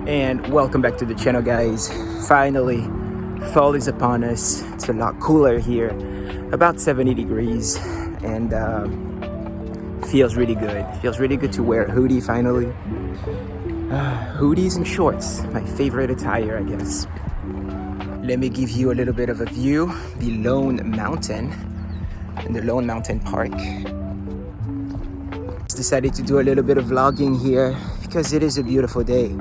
And welcome back to the channel, guys. Finally, fall is upon us. It's a lot cooler here, about 70 degrees, and feels really good. Feels really good to wear a hoodie finally. Hoodies and shorts, my favorite attire, I guess. Let me give you a little bit of a view. The Lone Mountain, in the Lone Mountain Park. Decided to do a little bit of vlogging here because it is a beautiful day.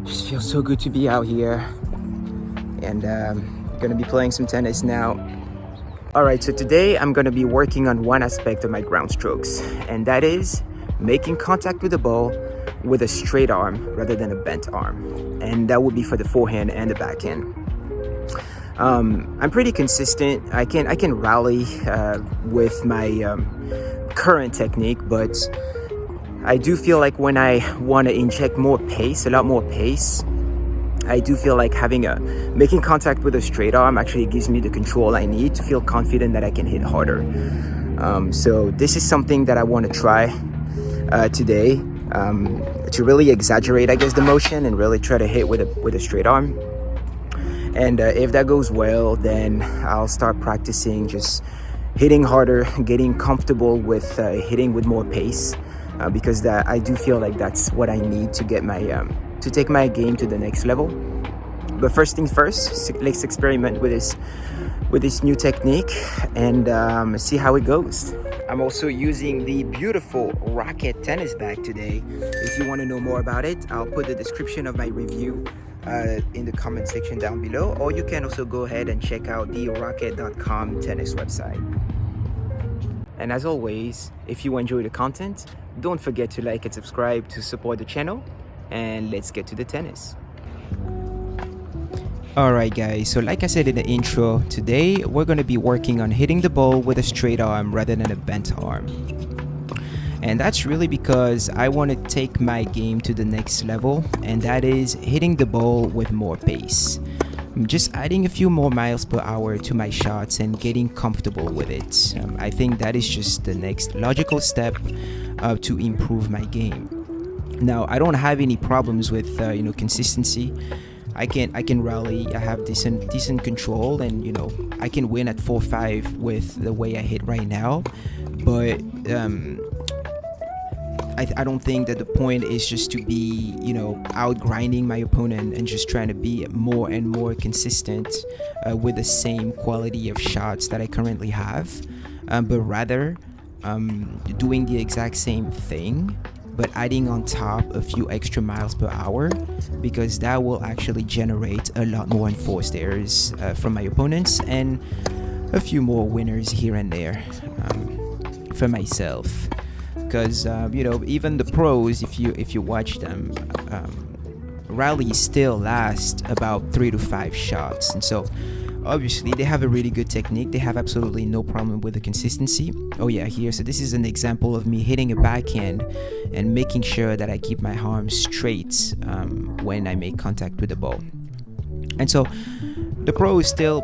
Just feels so good to be out here, and gonna be playing some tennis now. All right, so today I'm gonna be working on one aspect of my ground strokes, and that is making contact with the ball with a straight arm rather than a bent arm, and that would be for the forehand and the backhand. I'm pretty consistent. I can rally with my current technique, but I do feel like when I want to inject more pace, a lot more pace, I do feel like making contact with a straight arm actually gives me the control I need to feel confident that I can hit harder. So this is something that I want to try today, to really exaggerate, I guess, the motion and really try to hit with a straight arm. And if that goes well, then I'll start practicing just hitting harder, getting comfortable with hitting with more pace. Because I do feel like that's what I need to get to take my game to the next level. But first things first, let's experiment with this new technique and see how it goes. I'm also using the beautiful Rocket tennis bag today. If you want to know more about it, I'll put the description of my review in the comment section down below, or you can also go ahead and check out the rocket.com tennis website. And as always, if you enjoy the content, don't forget to like and subscribe to support the channel, and let's get to the tennis. Alright guys, so like I said in the intro, today we're going to be working on hitting the ball with a straight arm rather than a bent arm. And that's really because I want to take my game to the next level, and that is hitting the ball with more pace. I'm just adding a few more miles per hour to my shots and getting comfortable with it. I think that is just the next logical step to improve my game. Now, I don't have any problems with consistency. I can rally. I have decent control, and I can win at 4-5 with the way I hit right now. But I don't think that the point is just to be, out grinding my opponent and just trying to be more and more consistent with the same quality of shots that I currently have, but rather doing the exact same thing, but adding on top a few extra miles per hour, because that will actually generate a lot more enforced errors from my opponents and a few more winners here and there for myself. Because even the pros, if you watch them, rallies still last about 3 to 5 shots, and so obviously they have a really good technique. They have absolutely no problem with the consistency. Oh yeah, here, so this is an example of me hitting a backhand and making sure that I keep my arms straight when I make contact with the ball. And so the pros still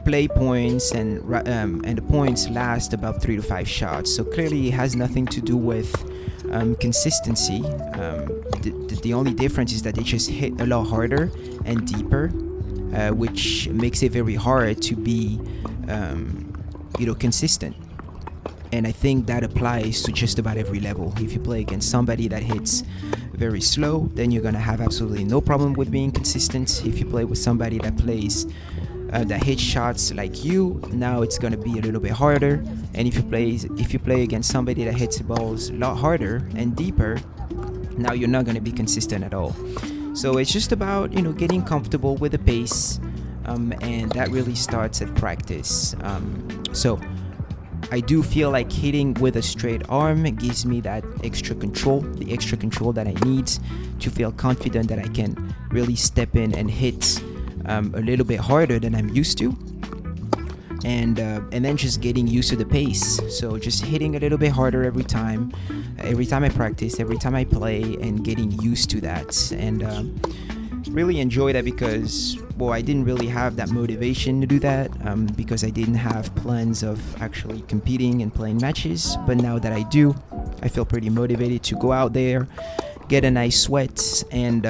play points, and the points last about 3 to 5 shots. So clearly it has nothing to do with consistency. The only difference is that they just hit a lot harder and deeper, which makes it very hard to be consistent. And I think that applies to just about every level. If you play against somebody that hits very slow, then you're gonna have absolutely no problem with being consistent. If you play with somebody that plays that hits shots like you, now it's gonna be a little bit harder. And if you play against somebody that hits the balls a lot harder and deeper, now you're not gonna be consistent at all. So it's just about getting comfortable with the pace, and that really starts at practice. So I do feel like hitting with a straight arm gives me that extra control, the extra control that I need to feel confident that I can really step in and hit a little bit harder than I'm used to, and then just getting used to the pace. So just hitting a little bit harder every time I practice, every time I play, and getting used to that, and really enjoy that, because I didn't really have that motivation to do that, because I didn't have plans of actually competing and playing matches. But now that I do, I feel pretty motivated to go out there get a nice sweat, and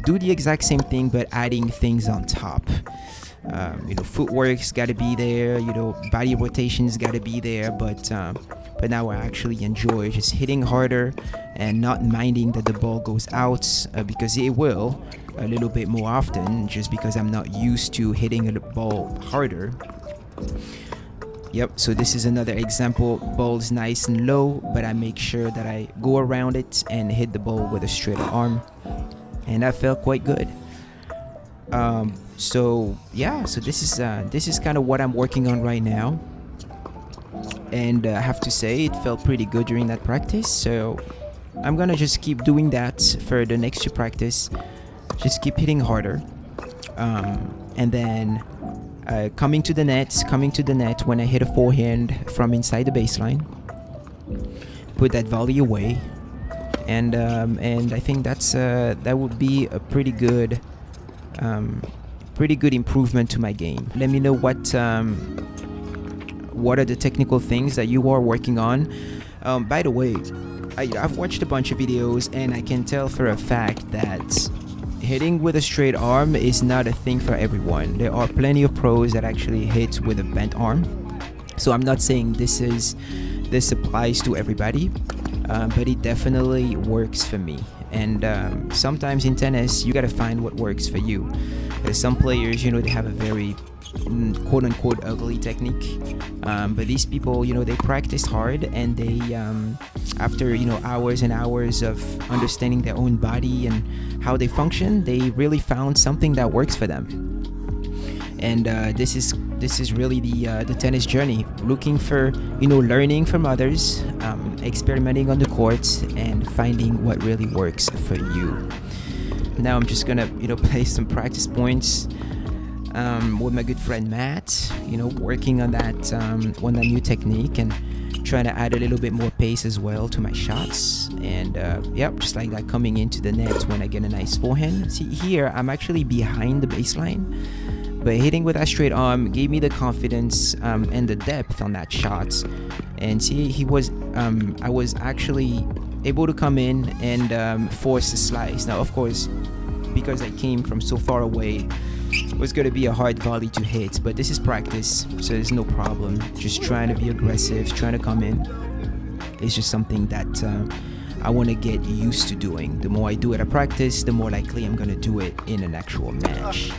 do the exact same thing but adding things on top. Footwork's got to be there. Body rotation's got to be there. But now I actually enjoy just hitting harder and not minding that the ball goes out, because it will a little bit more often, just because I'm not used to hitting a ball harder. Yep, so this is another example. Ball's nice and low, but I make sure that I go around it and hit the ball with a straight arm, and that felt quite good. So this is kind of what I'm working on right now, and I have to say it felt pretty good during that practice. So I'm gonna just keep doing that for the next 2 practice. Just keep hitting harder, and then coming to the net when I hit a forehand from inside the baseline, put that volley away, and I think that would be a pretty good improvement to my game. Let me know what are the technical things that you are working on. By the way, I've watched a bunch of videos, and I can tell for a fact that hitting with a straight arm is not a thing for everyone. There are plenty of pros that actually hit with a bent arm. So I'm not saying this applies to everybody, but it definitely works for me. And sometimes in tennis, you gotta find what works for you. Some players, they have a very quote-unquote ugly technique, but these people, they practice hard, and they after hours and hours of understanding their own body and how they function, they really found something that works for them. And this is really the tennis journey, looking for learning from others, experimenting on the court, and finding what really works for you. Now I'm just gonna play some practice points with my good friend Matt, working on that new technique, and trying to add a little bit more pace as well to my shots. And just like that, coming into the net when I get a nice forehand. See, here I'm actually behind the baseline, but hitting with that straight arm gave me the confidence and the depth on that shot. And see, I was actually able to come in and force a slice. Now, of course, because I came from so far away, it was going to be a hard volley to hit, but this is practice, so there's no problem. Just trying to be aggressive, trying to come in. It's just something that I want to get used to doing. The more I do it at practice, the more likely I'm going to do it in an actual match.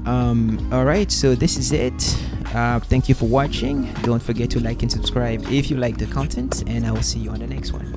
Alright, so this is it. Thank you for watching. Don't forget to like and subscribe if you like the content, and I will see you on the next one.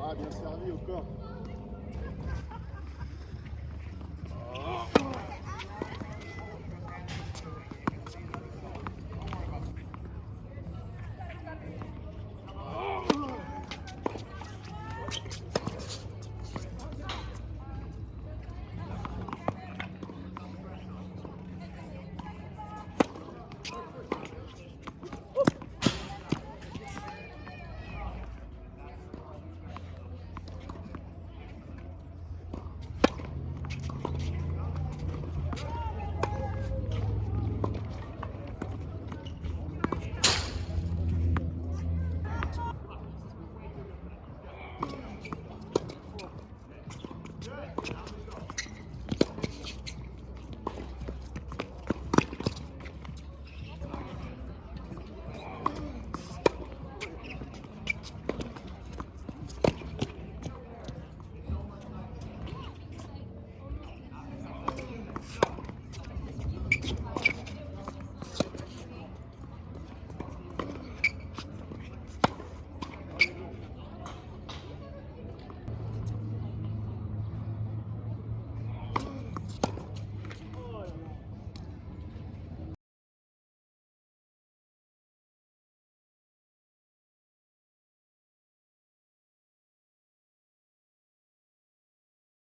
Ah, bien servi au corps.